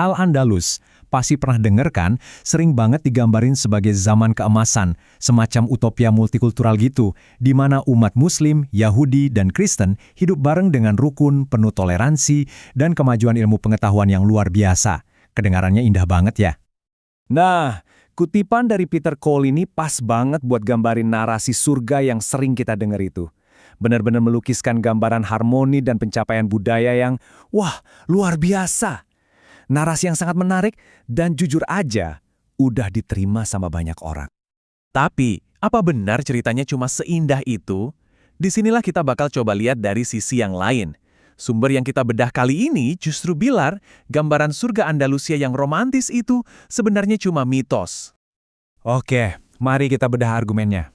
Al-Andalus, pasti pernah denger kan, sering banget digambarin sebagai zaman keemasan, semacam utopia multikultural gitu, di mana umat Muslim, Yahudi, dan Kristen hidup bareng dengan rukun, penuh toleransi, dan kemajuan ilmu pengetahuan yang luar biasa. Kedengarannya indah banget ya. Nah, kutipan dari Peter Cole ini pas banget buat gambarin narasi surga yang sering kita dengar itu. Benar-benar melukiskan gambaran harmoni dan pencapaian budaya yang, wah, luar biasa. Narasi yang sangat menarik dan jujur aja, udah diterima sama banyak orang. Tapi, apa benar ceritanya cuma seindah itu? Disinilah kita bakal coba lihat dari sisi yang lain. Sumber yang kita bedah kali ini justru bilang gambaran surga Andalusia yang romantis itu sebenarnya cuma mitos. Oke, mari kita bedah argumennya.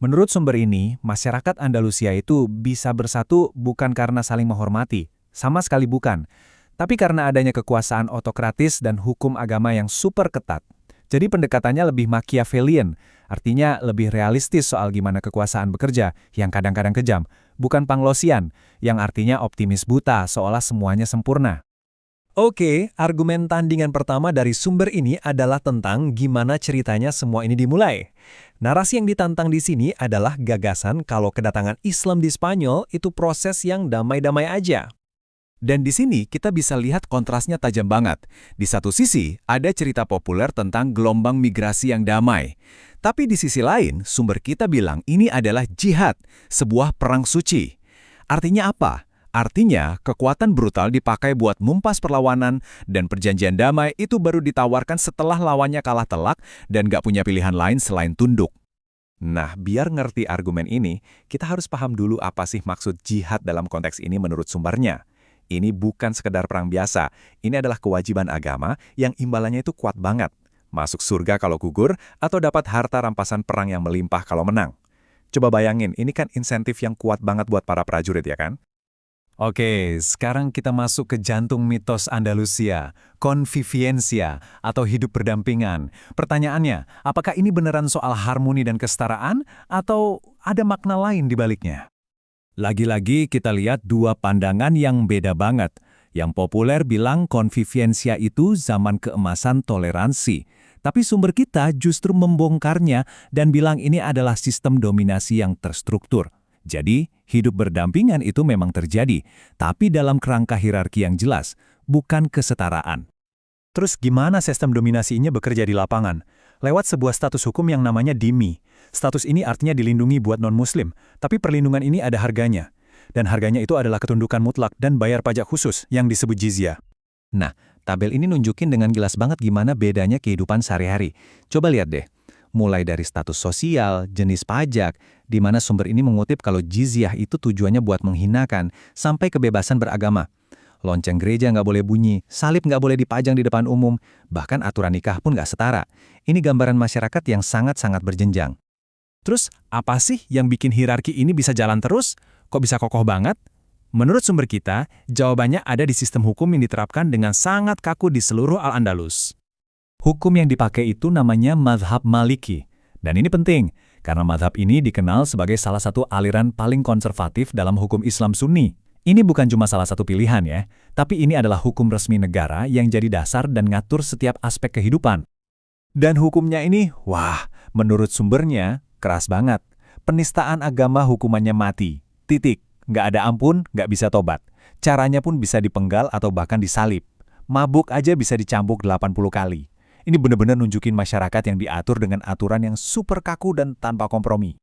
Menurut sumber ini, masyarakat Andalusia itu bisa bersatu bukan karena saling menghormati, sama sekali bukan, tapi karena adanya kekuasaan otokratis dan hukum agama yang super ketat. Jadi pendekatannya lebih Machiavellian, artinya lebih realistis soal gimana kekuasaan bekerja, yang kadang-kadang kejam, bukan Panglosian, yang artinya optimis buta seolah semuanya sempurna. Oke, argumen tandingan pertama dari sumber ini adalah tentang gimana ceritanya semua ini dimulai. Narasi yang ditantang di sini adalah gagasan kalau kedatangan Islam di Spanyol itu proses yang damai-damai aja. Dan di sini kita bisa lihat kontrasnya tajam banget. Di satu sisi, ada cerita populer tentang gelombang migrasi yang damai. Tapi di sisi lain, sumber kita bilang ini adalah jihad, sebuah perang suci. Artinya apa? Artinya, kekuatan brutal dipakai buat mumpas perlawanan, dan perjanjian damai itu baru ditawarkan setelah lawannya kalah telak dan gak punya pilihan lain selain tunduk. Nah, biar ngerti argumen ini, kita harus paham dulu apa sih maksud jihad dalam konteks ini menurut sumbernya. Ini bukan sekedar perang biasa, ini adalah kewajiban agama yang imbalannya itu kuat banget. Masuk surga kalau gugur, atau dapat harta rampasan perang yang melimpah kalau menang. Coba bayangin, ini kan insentif yang kuat banget buat para prajurit ya kan? Oke, sekarang kita masuk ke jantung mitos Andalusia, conviviencia, atau hidup berdampingan. Pertanyaannya, apakah ini beneran soal harmoni dan kesetaraan, atau ada makna lain di baliknya? Lagi-lagi kita lihat dua pandangan yang beda banget. Yang populer bilang conviviencia itu zaman keemasan toleransi. Tapi sumber kita justru membongkarnya dan bilang ini adalah sistem dominasi yang terstruktur. Jadi, hidup berdampingan itu memang terjadi, tapi dalam kerangka hierarki yang jelas, bukan kesetaraan. Terus gimana sistem dominasinya bekerja di lapangan? Lewat sebuah status hukum yang namanya dhimmi. Status ini artinya dilindungi buat non-muslim, tapi perlindungan ini ada harganya. Dan harganya itu adalah ketundukan mutlak dan bayar pajak khusus yang disebut jizyah. Nah, tabel ini nunjukin dengan jelas banget gimana bedanya kehidupan sehari-hari. Coba lihat deh. Mulai dari status sosial, jenis pajak, di mana sumber ini mengutip kalau jizyah itu tujuannya buat menghinakan, sampai kebebasan beragama. Lonceng gereja nggak boleh bunyi, salib nggak boleh dipajang di depan umum, bahkan aturan nikah pun nggak setara. Ini gambaran masyarakat yang sangat-sangat berjenjang. Terus, apa sih yang bikin hierarki ini bisa jalan terus? Kok bisa kokoh banget? Menurut sumber kita, jawabannya ada di sistem hukum yang diterapkan dengan sangat kaku di seluruh Al-Andalus. Hukum yang dipakai itu namanya Madhab Maliki. Dan ini penting, karena madhab ini dikenal sebagai salah satu aliran paling konservatif dalam hukum Islam Sunni. Ini bukan cuma salah satu pilihan ya, tapi ini adalah hukum resmi negara yang jadi dasar dan ngatur setiap aspek kehidupan. Dan hukumnya ini, wah, menurut sumbernya, keras banget. Penistaan agama hukumannya mati. Titik. Nggak ada ampun, nggak bisa tobat. Caranya pun bisa dipenggal atau bahkan disalib. Mabuk aja bisa dicambuk 80 kali. Ini benar-benar nunjukin masyarakat yang diatur dengan aturan yang super kaku dan tanpa kompromi.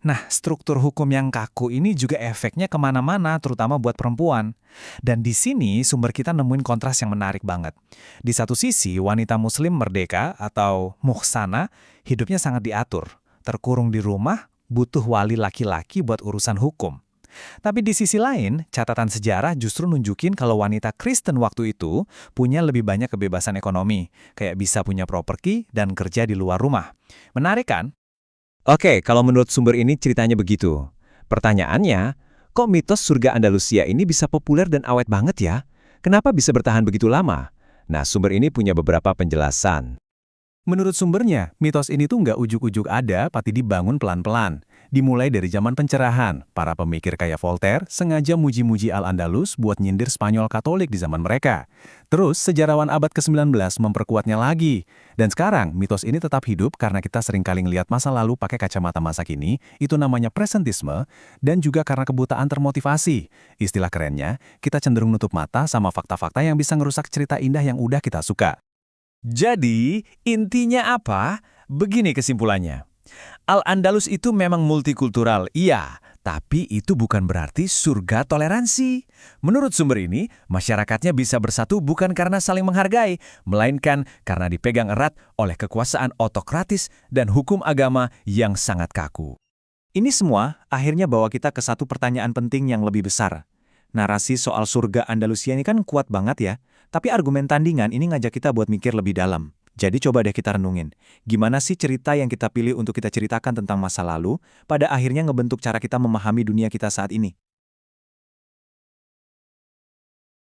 Nah, struktur hukum yang kaku ini juga efeknya kemana-mana, terutama buat perempuan. Dan di sini sumber kita nemuin kontras yang menarik banget. Di satu sisi, wanita muslim merdeka atau muhsana hidupnya sangat diatur. Terkurung di rumah, butuh wali laki-laki buat urusan hukum. Tapi di sisi lain, catatan sejarah justru nunjukin kalau wanita Kristen waktu itu punya lebih banyak kebebasan ekonomi, kayak bisa punya properti dan kerja di luar rumah. Menarik kan? Oke, kalau menurut sumber ini ceritanya begitu. Pertanyaannya, kok mitos surga Andalusia ini bisa populer dan awet banget ya? Kenapa bisa bertahan begitu lama? Nah, sumber ini punya beberapa penjelasan. Menurut sumbernya, mitos ini tuh nggak ujuk-ujuk ada, tapi dibangun pelan-pelan. Dimulai dari zaman pencerahan, para pemikir kayak Voltaire sengaja muji-muji Al-Andalus buat nyindir Spanyol Katolik di zaman mereka. Terus, sejarawan abad ke-19 memperkuatnya lagi. Dan sekarang, mitos ini tetap hidup karena kita seringkali ngelihat masa lalu pakai kacamata masa kini, itu namanya presentisme, dan juga karena kebutaan termotivasi. Istilah kerennya, kita cenderung nutup mata sama fakta-fakta yang bisa ngerusak cerita indah yang udah kita suka. Jadi, intinya apa? Begini kesimpulannya. Al-Andalus itu memang multikultural, iya. Tapi itu bukan berarti surga toleransi. Menurut sumber ini, masyarakatnya bisa bersatu bukan karena saling menghargai, melainkan karena dipegang erat oleh kekuasaan otokratis dan hukum agama yang sangat kaku. Ini semua akhirnya bawa kita ke satu pertanyaan penting yang lebih besar. Narasi soal surga Andalusia ini kan kuat banget ya, tapi argumen tandingan ini ngajak kita buat mikir lebih dalam. Jadi coba deh kita renungin, gimana sih cerita yang kita pilih untuk kita ceritakan tentang masa lalu, pada akhirnya ngebentuk cara kita memahami dunia kita saat ini?